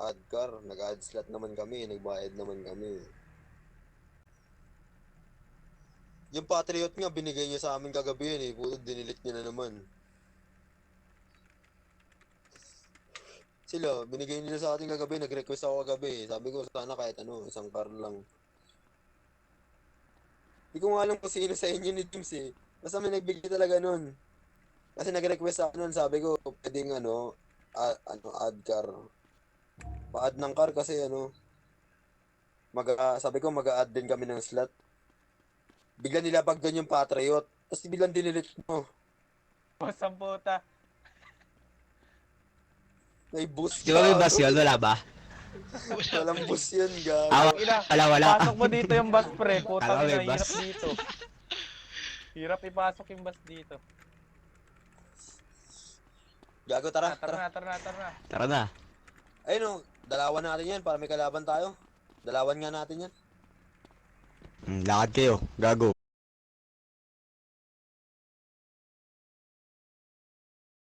Add car, nag-add slot naman kami, nagbayad naman kami. Yung Patriot nga, binigay niya sa amin kagabi yan eh. Puto, dinilit niya na naman. Sila, binigay nila sa atin kagabi, nag-request ako kagabi. Sabi ko, sana kahit ano, isang car lang. Hindi ko nga alam kung sino sa inyo ni James eh. Basta may nagbigay talaga nun. Kasi nag-request ako nun, sabi ko, pwedeng ano, add car. Pa-add ng car kasi ano, sabi ko mag-a-add din kami ng slot. Bigla nilabag doon yung Patriot. Tapos biglang dinilit mo. Boss ang puta. May boost Di ba may bus gago. yun? Wala ba? Walang boost yun, gago. Ah, Ina, wala. pasok mo dito yung bus pre. Putang Kala ko ina, may bus. hirap dito. Hirap ipasok yung bus dito. Gago, tara, Tara tara. na, tara na, tara na. Tara na. Ayun o, dalawan natin yan para may kalaban tayo. Dalawan nga natin yan. Lakad kayo. Gago.